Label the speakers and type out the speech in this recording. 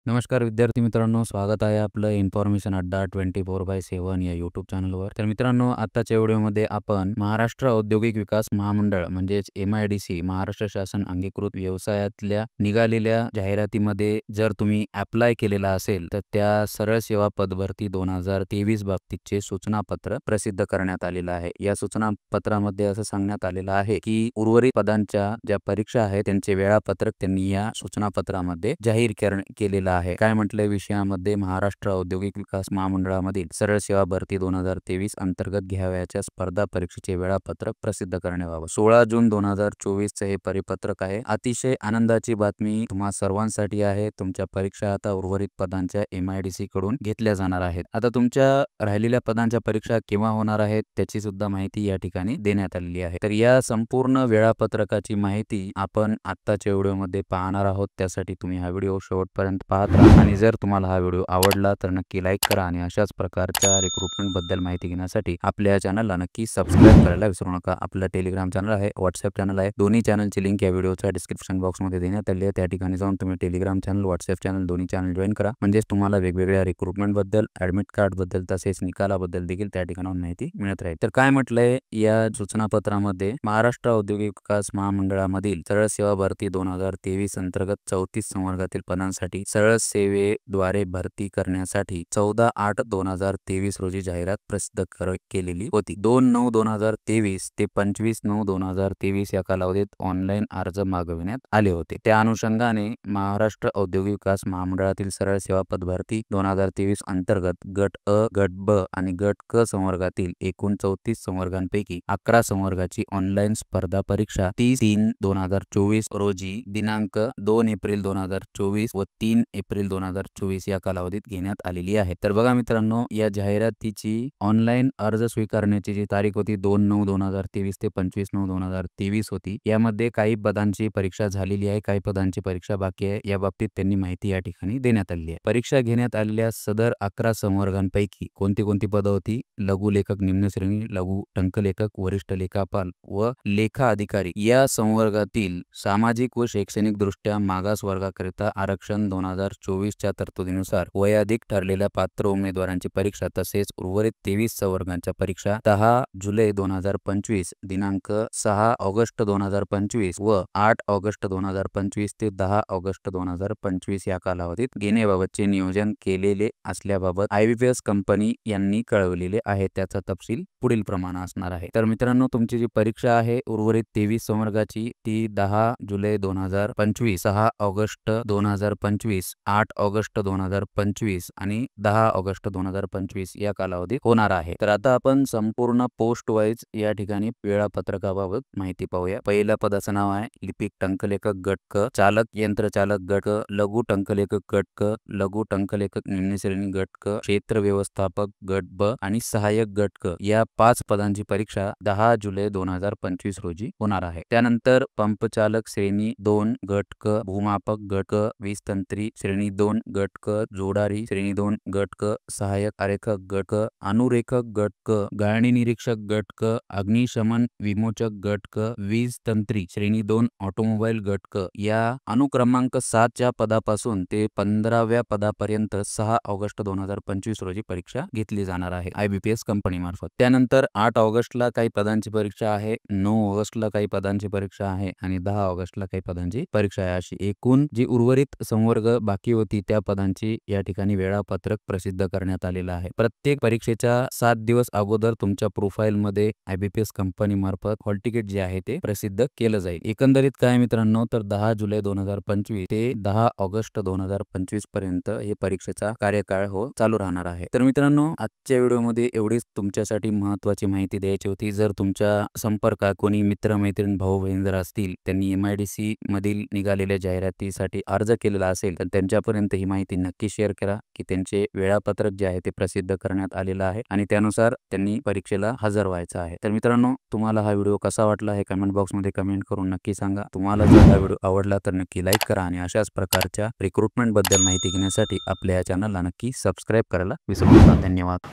Speaker 1: नमस्कार विद्यार्थी मित्रांनो, स्वागत आहे आपलं इन्फॉर्मेशन अड्डा 24/7 या यूट्यूब चॅनलवर। तर मित्रांनो, आताच्या व्हिडिओमध्ये आपण महाराष्ट्र औद्योगिक विकास महामंडळ म्हणजेच MIDC महाराष्ट्र शासन अंगीकृत व्यवसायातल्या निघालेल्या जाहिरातीमध्ये जर तुम्ही अप्लाय केलेला असेल तर त्या सरळ सेवा पदभरती 2023 बाबतीतचे सूचनापत्र प्रसिद्ध करण्यात आलेलं आहे। या सूचनापत्रामध्ये असं सांगण्यात आलेलं आहे की उर्वरित पदांच्या ज्या परीक्षा आहेत त्यांचे वेळापत्रक त्यांनी या सूचनापत्रामध्ये जाहीर केलेलं आहे। काय म्हटलंय विषयामध्ये, महाराष्ट्र औद्योगिक विकास महामंडळामधील सरळ सेवा भरती 2023 अंतर्गत घ्यावयाच्या स्पर्धा परीक्षेचे वेळापत्रक प्रसिद्ध करण्याबाबत 16 जून 2024 चे हे परिपत्रक आहे। अतिशय आनंदाची बातमी तुम्हा सर्वांसाठी आहे। तुमच्या परीक्षा आता उर्वरित पदांच्या MIDC कडून घेतल्या जाणार आहेत। आता तुमच्या राहिलेल्या पदांच्या परीक्षा केव्हा होणार आहेत त्याची सुद्धा माहिती या ठिकाणी देण्यात आलेली आहे। तर या संपूर्ण वेळापत्रकाची माहिती आपण आत्ताच्या व्हिडिओमध्ये पाहणार आहोत। त्यासाठी तुम्ही हा व्हिडिओ शेवटपर्यंत पाहत राहा आणि जर तुम्हाला हा व्हिडिओ आवडला तर नक्की लाईक करा आणि अशाच प्रकारच्या रिक्रुटमेंट बद्दल माहिती घेण्यासाठी आपल्या चॅनलला नक्की सबस्क्राइब करायला विसरू नका। आपलं टेलिग्राम चॅनल आहे, व्हॉट्सअप चॅनल आहे। दोन्ही चॅनलची लिंक या व्हिडिओच्या डिस्क्रिप्शन बॉक्समध्ये देण्यात आली आहे। त्या ठिकाणी जाऊन तुम्ही टेलिग्राम चॅनल, व्हॉट्सअप चॅनल दोन्ही चॅनल जॉईन करा, म्हणजे तुम्हाला वेगवेगळ्या रिक्रुटमेंट बद्दल, ऍडमिट कार्ड बद्दल तसेच निकालाबद्दल देखील त्या ठिकाणाहून माहिती मिळत राहील। तर काय म्हटलंय या सूचनापत्रामध्ये, महाराष्ट्र औद्योगिक विकास महामंडळामधील सरळ सेवा भरती 2023 अंतर्गत 34 संवर्गातील पदांसाठी सरळ सेवेद्वारे भरती करण्यासाठी 14/8/2023 रोजी जाहिरात प्रसिद्ध केलेली होती। 2/9/2023 ते 25/9/2023 या कालावधीत ऑनलाईन अर्ज मागविण्यात आले होते। त्या अनुषंगाने महाराष्ट्र औद्योगिक विकास महामंडळातील सरळ सेवा पदभरती 2023 अंतर्गत गट अ, गट ब आणि गट क संवर्गातील एकूण 34 संवर्गांपैकी 11 संवर्गाची ऑनलाईन स्पर्धा परीक्षा 30/3/2024 रोजी दिनांक 2 एप्रिल 2024 व 3 एप्रिल 2024 या कालावधीत घेण्यात आलेली आहे। तर बघा मित्रांनो, या जाहिरातीची ऑनलाईन अर्ज स्वीकारण्याची जी तारीख होती 2/9/2023 ते 25/9/2023 होती। यामध्ये काही पदांची परीक्षा झालेली आहे, काही पदांची परीक्षा बाकी आहे। या बाबतीत त्यांनी माहिती या ठिकाणी देण्यात आली आहे। परीक्षा घेण्यात आलेल्या सदर 11 संवर्गांपैकी कोणती कोणती पदं होती? लघु लेखक निम्न श्रेणी, लघु टंकलेखक, वरिष्ठ लेखापाल व लेखा अधिकारी या संवर्गातील सामाजिक व शैक्षणिक दृष्ट्या मागास वर्गाकरिता आरक्षण 2024 च्या तरतुदीनुसार वयाधिक ठरलेल्या पात्र उमेदवारांची परीक्षा तसेच उर्वरित 23 संवर्गांच्या परीक्षा 10 जुलै 2025 दिनांक 6 ऑगस्ट 2025 व 8 ऑगस्ट 2025 ते 10 ऑगस्ट 2025 या कालावधीत घेण्याबाबतचे नियोजन केलेले असल्याबाबत IBPS कंपनी यांनी कळवलेले आहे। त्याचा तपशील पुढील प्रमाणे असणार आहे। तर मित्रांनो, तुमची जी परीक्षा आहे उर्वरित 23 संवर्गाची ती 10 जुलै 2025, 6 ऑगस्ट 2025, 8 ऑगस्ट 2025 आणि 10 ऑगस्ट 2025 या कालावधीत होणार आहे। तर आता आपण संपूर्ण पोस्ट वाईज या ठिकाणी वेळापत्रकाबाबत माहिती पाहूया। पहिल्या पदाचं नाव आहे लिपिक टंकलेखक गट क, चालक यंत्रचालक गट क, लघु टंकलेखक गट क, लघु टंकलेखक निम्न श्रेणी गट क, क्षेत्र व्यवस्थापक गट ब आणि सहाय्यक गट क या 5 पदांची परीक्षा 10 जुलै 2025 रोजी होणार आहे। त्यानंतर पंपचालक श्रेणी 2 गट क, भूमापक गट क, वीज तंत्री श्रेणी 2 गट क, जोडारी श्रेणी 2 गट क, सहाय्यक आरेखक गट क, अनुरेखक गट क, गाळणी निरीक्षक गट क, अग्निशमन विमोचक गट क, वीज तंत्री श्रेणी 2 ऑटोमोबाईल गट क या अनुक्रमांक 7 च्या पदापासून ते 15व्या पदापर्यंत 6 ऑगस्ट 2025 रोजी परीक्षा घेतली जाणार आहे IBPS कंपनी मार्फत। त्यानंतर 8 ऑगस्टला काही पदांची परीक्षा आहे, 9 ऑगस्टला काही पदांची परीक्षा आहे आणि 10 ऑगस्टला काही पदांची परीक्षा आहे। अशी एकूण जी उर्वरित संवर्ग बाकी होती त्या पदांची या ठिकाणी वेळापत्रक प्रसिद्ध करण्यात आलेलं आहे। प्रत्येक परीक्षेच्या 7 दिवस अगोदर तुमच्या प्रोफाईल मध्ये IBPS कंपनी मार्फत हॉल तिकीट जे आहे ते प्रसिद्ध केलं जाईल। एकंदरीत काय मित्रांनो, तर 10 जुलै 2025 ते 10 ऑगस्ट 2025 पर्यंत हे परीक्षेचा कार्यकाळ चालू राहणार आहे। तर मित्रांनो, आजच्या व्हिडिओमध्ये एवढीच तुमच्यासाठी महत्त्वाची माहिती द्यायची होती। जर तुमच्या संपर्कात कोणी मित्र, मैत्रीण, भाऊ बहीण जर असतील, त्यांनी MIDC मधील निघालेल्या जाहिरातीसाठी अर्ज केलेला असेल तर त्यांच्यापर्यंत ही माहिती नक्की शेअर करा की त्यांचे वेळापत्रक जे आहे ते प्रसिद्ध करण्यात आलेलं आहे आणि त्यानुसार त्यांनी परीक्षेला हजर व्हायचं आहे। तर मित्रांनो, तुम्हाला हा व्हिडिओ कसा वाटला हे कमेंट बॉक्समध्ये कमेंट करून नक्की सांगा। तुम्हाला जर हा व्हिडिओ आवडला तर नक्की लाईक करा आणि अशाच प्रकारच्या रिक्रुटमेंट बद्दल माहिती घेण्यासाठी आपल्या या चॅनलला नक्की सबस्क्राइब करायला विसरू नका। धन्यवाद।